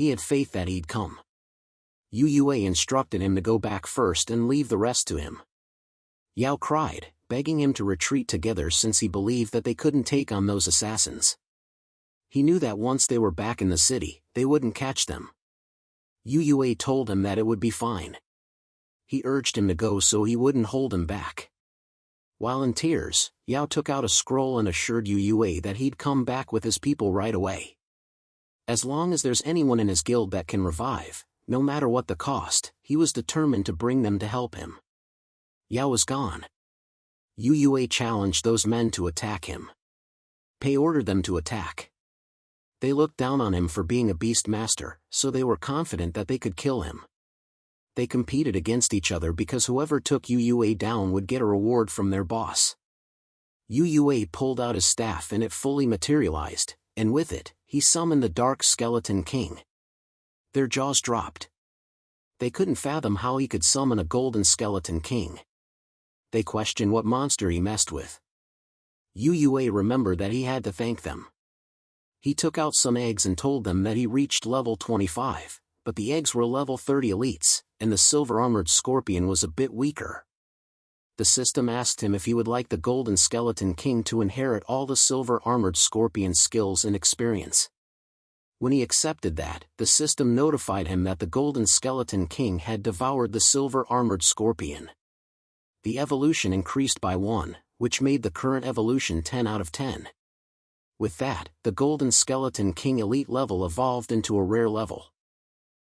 He had faith that he'd come. Yue instructed him to go back first and leave the rest to him. Yao cried, begging him to retreat together since he believed that they couldn't take on those assassins. He knew that once they were back in the city, they wouldn't catch them. Yue told him that it would be fine. He urged him to go so he wouldn't hold him back. While in tears, Yao took out a scroll and assured Yue that he'd come back with his people right away. As long as there's anyone in his guild that can revive, no matter what the cost, he was determined to bring them to help him. Yao was gone. Yue challenged those men to attack him. Pei ordered them to attack. They looked down on him for being a beast master, so they were confident that they could kill him. They competed against each other because whoever took Yue down would get a reward from their boss. Yue pulled out his staff and it fully materialized, and with it, he summoned the Dark Skeleton King. Their jaws dropped. They couldn't fathom how he could summon a Golden Skeleton King. They questioned what monster he messed with. Yue remembered that he had to thank them. He took out some eggs and told them that he reached level 25, but the eggs were level 30 elites, and the silver-armored scorpion was a bit weaker. The system asked him if he would like the Golden Skeleton King to inherit all the silver-armored scorpion skills and experience. When he accepted that, the system notified him that the Golden Skeleton King had devoured the silver-armored scorpion. The evolution increased by 1, which made the current evolution 10 out of 10. With that, the Golden Skeleton King elite level evolved into a rare level.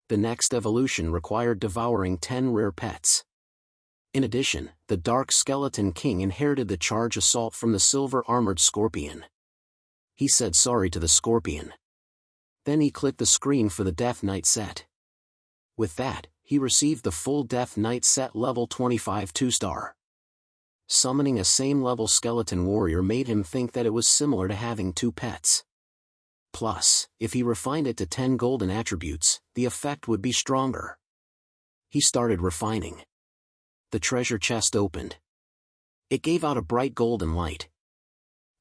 The next evolution required devouring 10 rare pets. In addition, the Dark Skeleton King inherited the charge assault from the silver-armored scorpion. He said sorry to the scorpion. Then he clicked the screen for the Death Knight set. With that, he received the full Death Knight set level 25 2-star. Summoning a same-level skeleton warrior made him think that it was similar to having 2 pets. Plus, if he refined it to 10 golden attributes, the effect would be stronger. He started refining. The treasure chest opened. It gave out a bright golden light.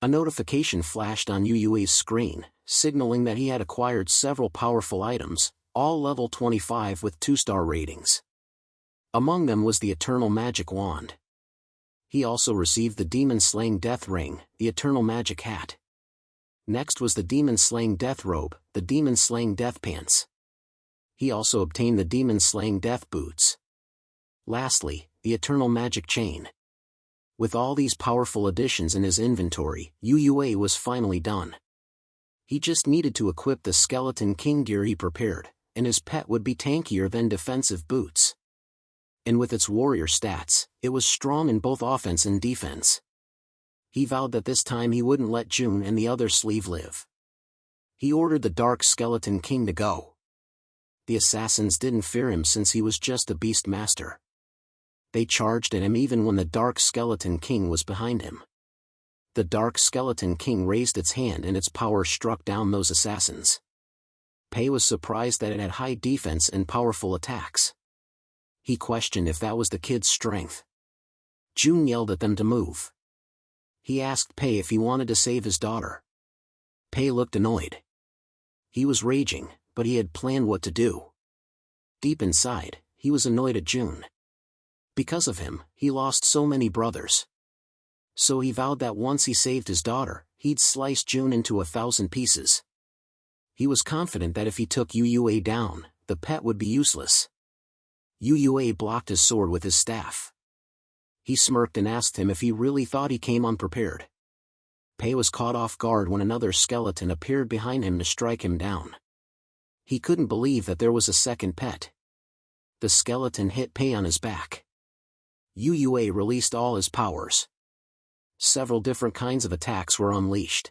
A notification flashed on Yue's screen, signaling that he had acquired several powerful items, all level 25 with 2-star ratings. Among them was the Eternal Magic Wand. He also received the Demon-Slaying Death Ring, the Eternal Magic Hat. Next was the Demon-Slaying Death Robe, the Demon-Slaying Death Pants. He also obtained the Demon-Slaying Death Boots. Lastly, the Eternal Magic Chain. With all these powerful additions in his inventory, Yue was finally done. He just needed to equip the Skeleton King gear he prepared, and his pet would be tankier than defensive boots. And with its warrior stats, it was strong in both offense and defense. He vowed that this time he wouldn't let June and the other sleeve live. He ordered the Dark Skeleton King to go. The assassins didn't fear him since he was just a beast master. They charged at him even when the Dark Skeleton King was behind him. The Dark Skeleton King raised its hand and its power struck down those assassins. Pei was surprised that it had high defense and powerful attacks. He questioned if that was the kid's strength. June yelled at them to move. He asked Pei if he wanted to save his daughter. Pei looked annoyed. He was raging, but he had planned what to do. Deep inside, he was annoyed at June. Because of him, he lost so many brothers. So he vowed that once he saved his daughter, he'd slice June into 1,000 pieces. He was confident that if he took Yue down, the pet would be useless. Yue blocked his sword with his staff. He smirked and asked him if he really thought he came unprepared. Pei was caught off guard when another skeleton appeared behind him to strike him down. He couldn't believe that there was a second pet. The skeleton hit Pei on his back. Yue released all his powers. Several different kinds of attacks were unleashed.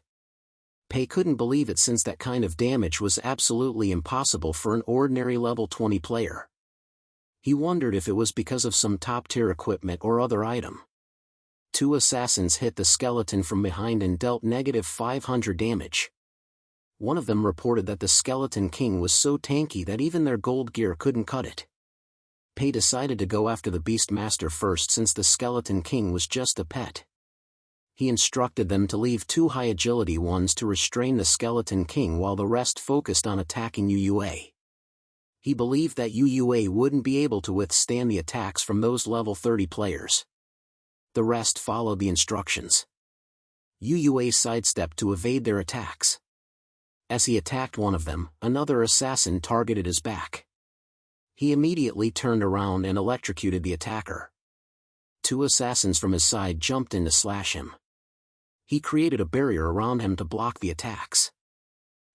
Pei couldn't believe it since that kind of damage was absolutely impossible for an ordinary level 20 player. He wondered if it was because of some top-tier equipment or other item. 2 assassins hit the skeleton from behind and dealt negative 500 damage. One of them reported that the Skeleton King was so tanky that even their gold gear couldn't cut it. Pei decided to go after the Beastmaster first since the Skeleton King was just a pet. He instructed them to leave 2 high-agility ones to restrain the Skeleton King while the rest focused on attacking Yue. He believed that UUA wouldn't be able to withstand the attacks from those level 30 players. The rest followed the instructions. UUA sidestepped to evade their attacks. As he attacked one of them, another assassin targeted his back. He immediately turned around and electrocuted the attacker. 2 assassins from his side jumped in to slash him. He created a barrier around him to block the attacks.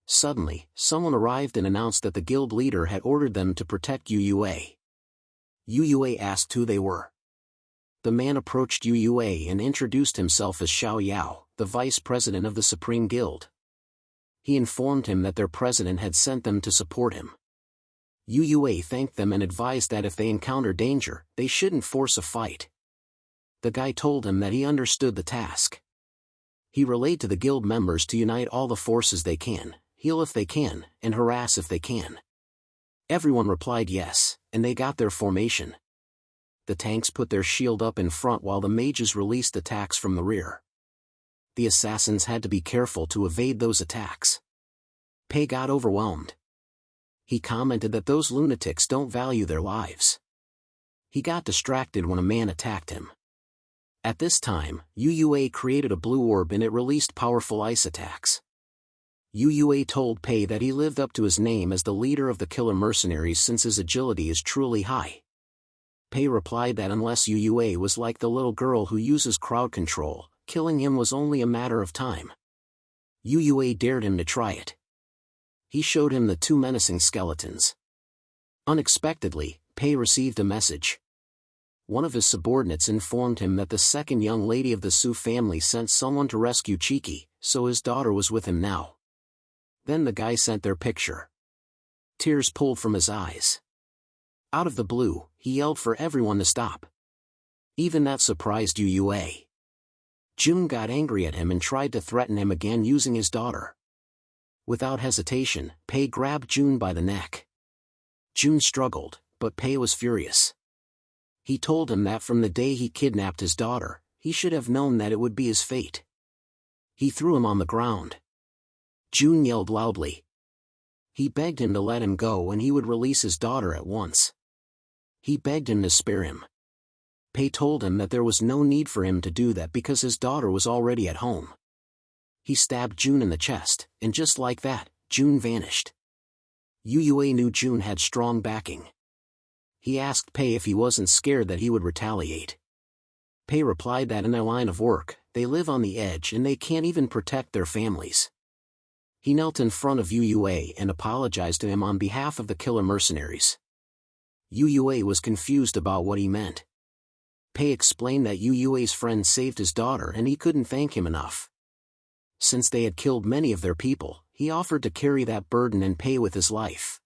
Suddenly, someone arrived and announced that the guild leader had ordered them to protect UUA. UUA asked who they were. The man approached UUA and introduced himself as Xiao Yao, the vice president of the Supreme Guild. He informed him that their president had sent them to support him. UUA thanked them and advised that if they encounter danger, they shouldn't force a fight. The guy told him that he understood the task. He relayed to the guild members to unite all the forces they can, heal if they can, and harass if they can. Everyone replied yes, and they got their formation. The tanks put their shield up in front while the mages released attacks from the rear. The assassins had to be careful to evade those attacks. Pei got overwhelmed. He commented that those lunatics don't value their lives. He got distracted when a man attacked him. At this time, UUA created a blue orb and it released powerful ice attacks. UUA told Pei that he lived up to his name as the leader of the killer mercenaries since his agility is truly high. Pei replied that unless UUA was like the little girl who uses crowd control, killing him was only a matter of time. UUA dared him to try it. He showed him the 2 menacing skeletons. Unexpectedly, Pei received a message. One of his subordinates informed him that the second young lady of the Su family sent someone to rescue Chiki, so his daughter was with him now. Then the guy sent their picture. Tears pulled from his eyes. Out of the blue, he yelled for everyone to stop. Even that surprised UUA. Jun got angry at him and tried to threaten him again using his daughter. Without hesitation, Pei grabbed Jun by the neck. Jun struggled, but Pei was furious. He told him that from the day he kidnapped his daughter, he should have known that it would be his fate. He threw him on the ground. Jun yelled loudly. He begged him to let him go and he would release his daughter at once. He begged him to spare him. Pei told him that there was no need for him to do that because his daughter was already at home. He stabbed Jun in the chest, and just like that, Jun vanished. UUA knew Jun had strong backing. He asked Pei if he wasn't scared that he would retaliate. Pei replied that in their line of work, they live on the edge and they can't even protect their families. He knelt in front of UUA and apologized to him on behalf of the killer mercenaries. UUA was confused about what he meant. Pei explained that UUA's friend saved his daughter and he couldn't thank him enough. Since they had killed many of their people, he offered to carry that burden and pay with his life.